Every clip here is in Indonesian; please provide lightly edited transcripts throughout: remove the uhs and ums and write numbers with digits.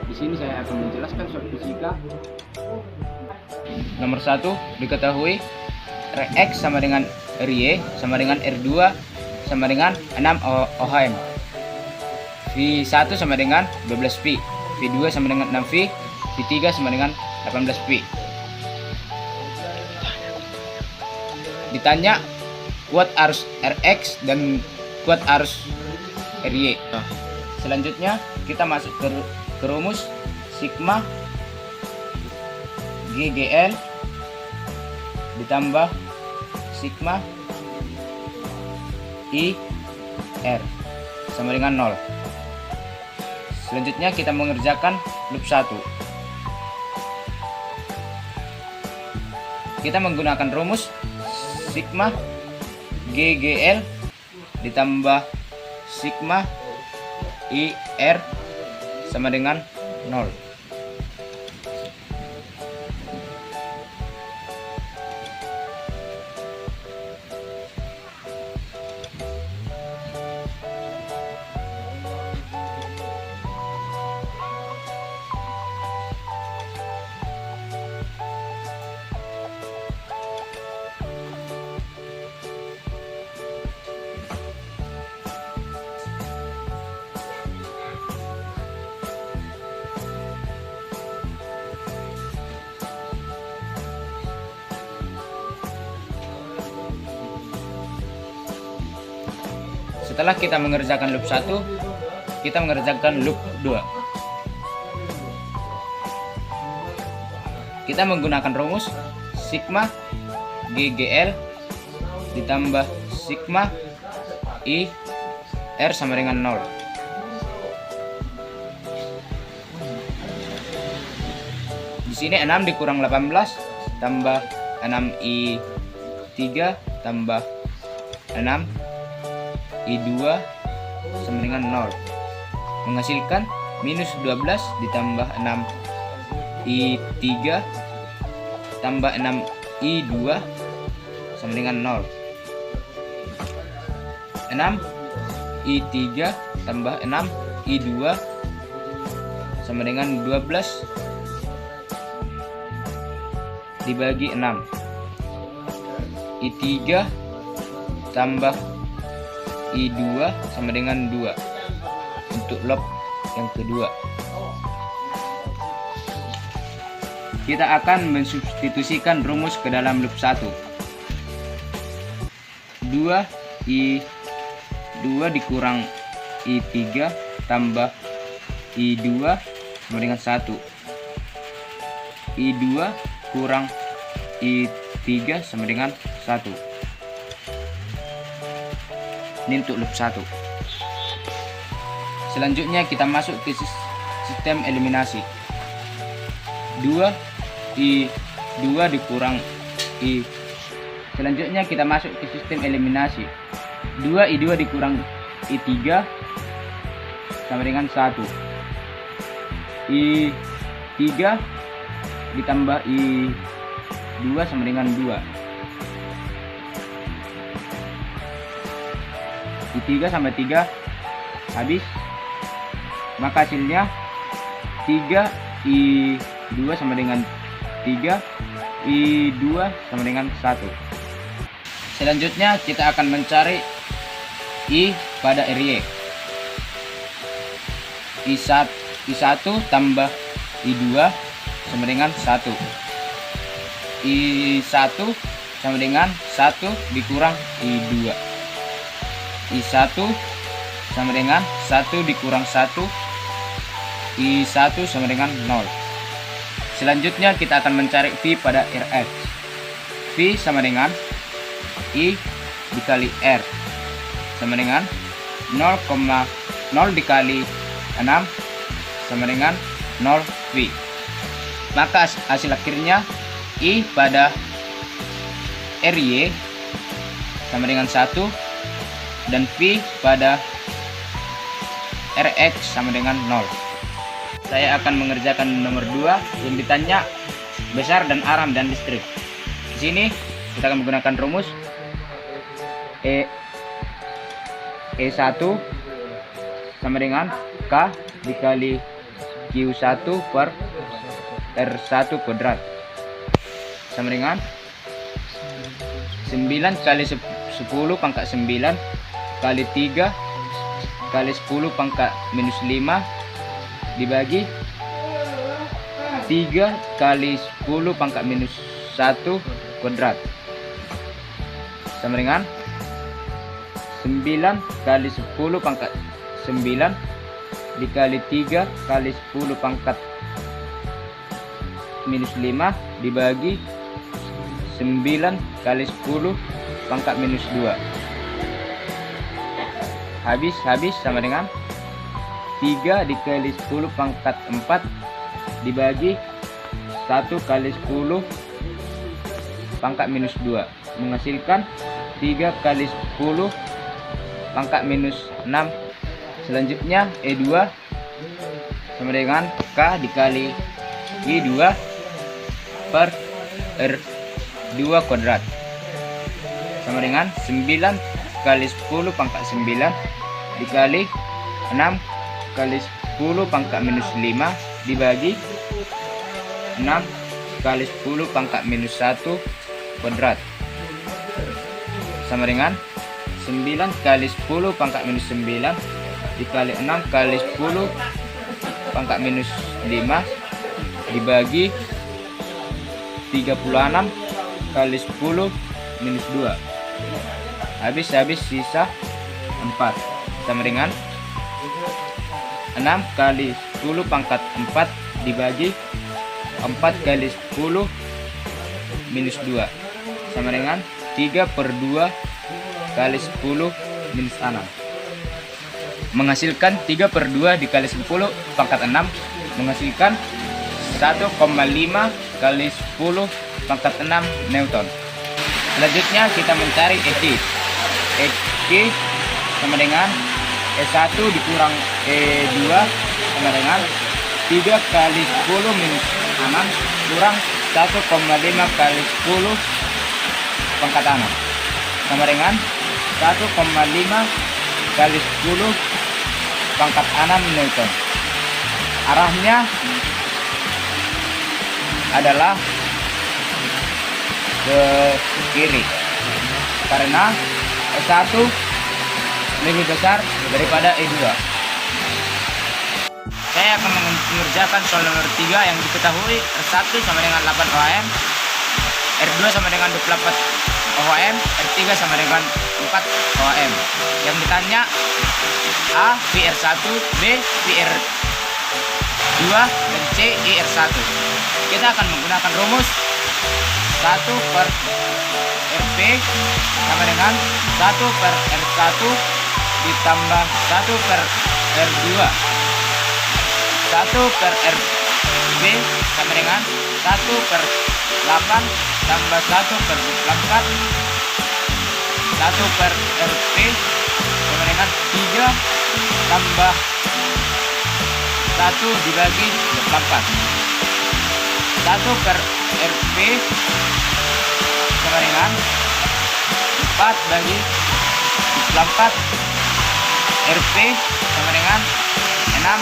Di sini saya akan menjelaskan soal fisika. Nomor 1, diketahui Rx sama dengan Ry sama dengan R2 sama dengan 6 ohm. V1 sama dengan 12V, V2 sama dengan 6V, V3 sama dengan 18V. Ditanya kuat arus Rx dan kuat arus Ry. Selanjutnya kita masuk ke rumus sigma GGL ditambah sigma IR sama dengan 0. Selanjutnya kita mengerjakan loop 1. Kita menggunakan rumus sigma GGL ditambah sigma IR sama dengan 0. Setelah kita mengerjakan loop 1, kita mengerjakan loop 2. Kita menggunakan rumus sigma GGL ditambah sigma IR sama dengan 0. Di sini 6 dikurang 18 tambah 6I3 tambah 6 I2 sama dengan 0 menghasilkan minus 12 ditambah 6 I3 tambah 6 I2 sama dengan 0. 6 I3 tambah 6 I2 sama dengan 12 dibagi 6. I3 tambah I2 sama dengan 2 untuk loop yang kedua. Kita akan mensubstitusikan rumus ke dalam loop 1. 2 dikurang I3 tambah I2 sama dengan 1. I2 kurang I3 sama dengan 1. Ini untuk loop 1. Selanjutnya kita masuk ke sistem eliminasi. 2 dikurang I. Selanjutnya kita masuk ke sistem eliminasi. 2 dikurang I3 sama dengan 1. I3 ditambah I2 sama dengan 2. I3 sama 3 habis, maka hasilnya 3 I2 sama dengan 3, I2 sama dengan 1. Selanjutnya kita akan mencari I pada Ry. I1 tambah I2 sama dengan 1. I1 sama dengan 1 dikurang I2. I1 sama dengan 1 dikurang 1. I1 sama dengan 0. Selanjutnya kita akan mencari V pada Rx. V sama dengan I dikali R sama dengan 0,0 dikali 6 sama dengan 0V. Maka hasil akhirnya I pada Ry sama dengan 1 dan V pada Rx sama dengan 0. Saya akan mengerjakan nomor 2 yang ditanya besar dan arah dan listrik. Di sini kita akan menggunakan rumus E1 sama dengan K dikali Q1 per R1 kuadrat sama dengan 9 kali 10 pangkat 9 kali 3 kali 10 pangkat minus 5 dibagi 3 kali 10 pangkat minus 1 kuadrat sama dengan 9 kali 10 pangkat 9 dikali 3 kali 10 pangkat minus 5 dibagi 9 kali 10 pangkat minus 2 habis sama dengan 3 dikali 10 pangkat 4 dibagi 1 kali 10 pangkat minus 2 menghasilkan 3 kali 10 pangkat minus 6. Selanjutnya E2 sama dengan K dikali Y2 per R2 kuadrat sama dengan 9 kali 10 pangkat 9 dikali 6 kali 10 pangkat minus 5 dibagi 6 kali 10 pangkat minus 1 kuadrat sama dengan 9 kali 10 pangkat minus 9 dikali 6 kali 10 pangkat minus 5 dibagi 36 kali 10 minus 2 habis sisa 4 sama dengan 6 kali 10 pangkat 4 dibagi 4 kali 10 minus 2 sama dengan 3 per 2 kali 10 minus 6 menghasilkan 3 per 2 dikali 10 pangkat 6 menghasilkan 1,5 kali 10 pangkat 6 Newton. Selanjutnya kita mencari EQ. EQ sama dengan E1 dikurang E2 sama dengan 3 kali 10 minus 6 kurang 1,5 kali 10 pangkat 6 sama dengan 1,5 kali 10 pangkat 6 Newton. Arahnya adalah ke kiri karena E1 lebih besar daripada E2. Saya akan mengerjakan soal nomor 3 yang diketahui R1 sama dengan 8 ohm, R2 sama dengan 24 ohm, R3 sama dengan 4 ohm. Yang ditanya A VR1, B VR2, dan C IR1. Kita akan menggunakan rumus 1 per RP sama dengan 1 per R1 ditambah 1 per R2. 1 per RP sama dengan 1 per 8 tambah 1 per 24. 1 per RP sama dengan 3 tambah 1 dibagi 24. 1 per RP sama dengan 4 bagi 24. RP sama dengan 6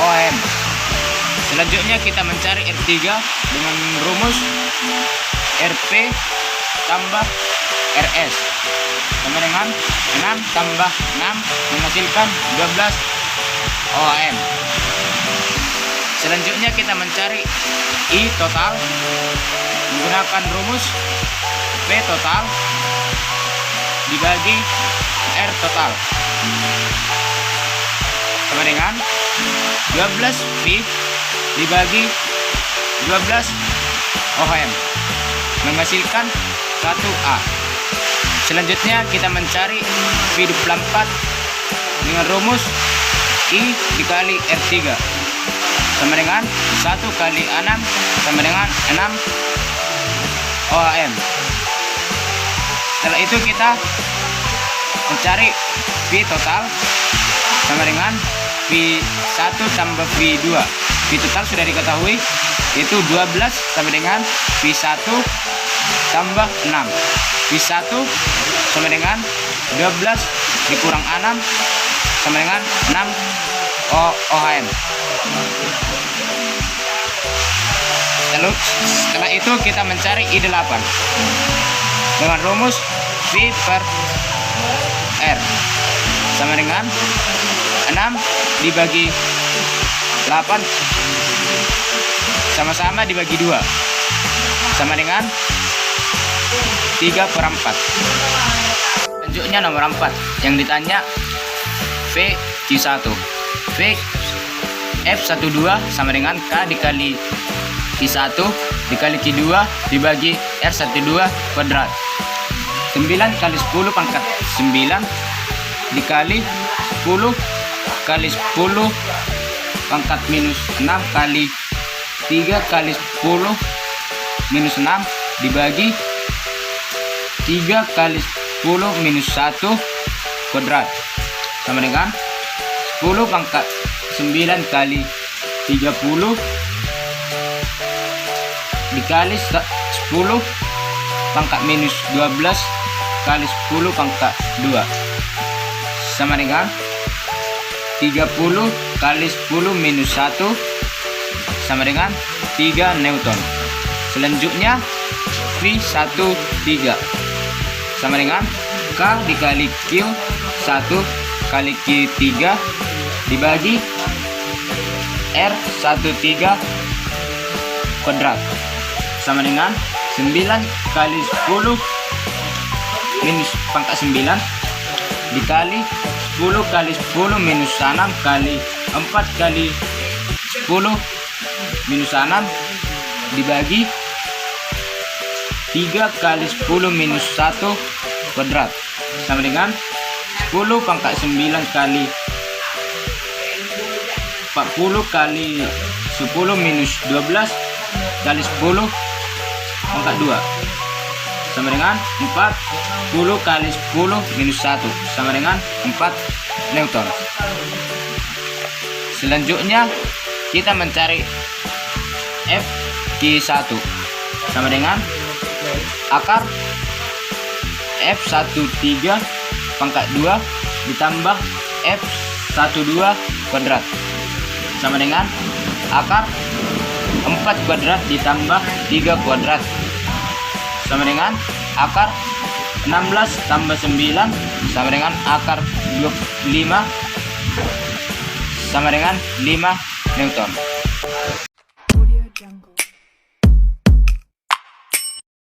ohm. Selanjutnya kita mencari R3 dengan rumus RP tambah RS sama dengan 6 tambah 6 menghasilkan 12 ohm. Selanjutnya kita mencari I total menggunakan rumus P total dibagi R total sama dengan 12 P dibagi 12 ohm menghasilkan 1A. Selanjutnya kita mencari V24 dengan rumus I dikali R3 sama dengan 1 kali 6 sama dengan 6 ohm. Setelah itu kita mencari V total sama dengan V1 tambah V2. V total sudah diketahui yaitu 12 sama dengan V1 tambah 6. V1 sama dengan 12 dikurang 6 sama dengan 6 ohm. Lalu setelah itu kita mencari I8 dengan rumus V per R sama dengan 6 dibagi 8 sama-sama dibagi 2 sama dengan 3/4. Selanjutnya nomor 4 yang ditanya V Q1. V F12 sama dengan K dikali Q1 dikali Q2 dibagi R12 kuadrat. 9 kali 10 pangkat 9 dikali 10 kali 10 pangkat minus 6 kali 3 kali 10 minus 6 dibagi 3 kali 10 minus 1 kuadrat sama dengan 10 pangkat 9 kali 30 dikali 10 pangkat minus 12 kali 10 pangkat 2 sama dengan 30 kali 10 minus 1 sama dengan 3 Newton. Selanjutnya V13 sama dengan K dikali Q1 kali Q3 dibagi R13 kuadrat sama dengan 9 kali 10 minus pangkat 9 dikali 10 kali 10 minus 6 kali 4 kali 10 minus 6 dibagi 3 kali 10 minus 1 kuadrat sama dengan 10 pangkat 9 kali 40 kali 10 minus 12 kali 10 pangkat 2 sama dengan 40 kali 10 minus 1 sama dengan 4 Newton. Selanjutnya kita mencari F Q1 sama dengan akar F13 pangkat 2 ditambah F12 kuadrat sama dengan akar 4 kuadrat ditambah 3 kuadrat sama dengan akar 16 tambah 9 sama dengan akar 25 sama dengan 5 Newton. Audio Jungle.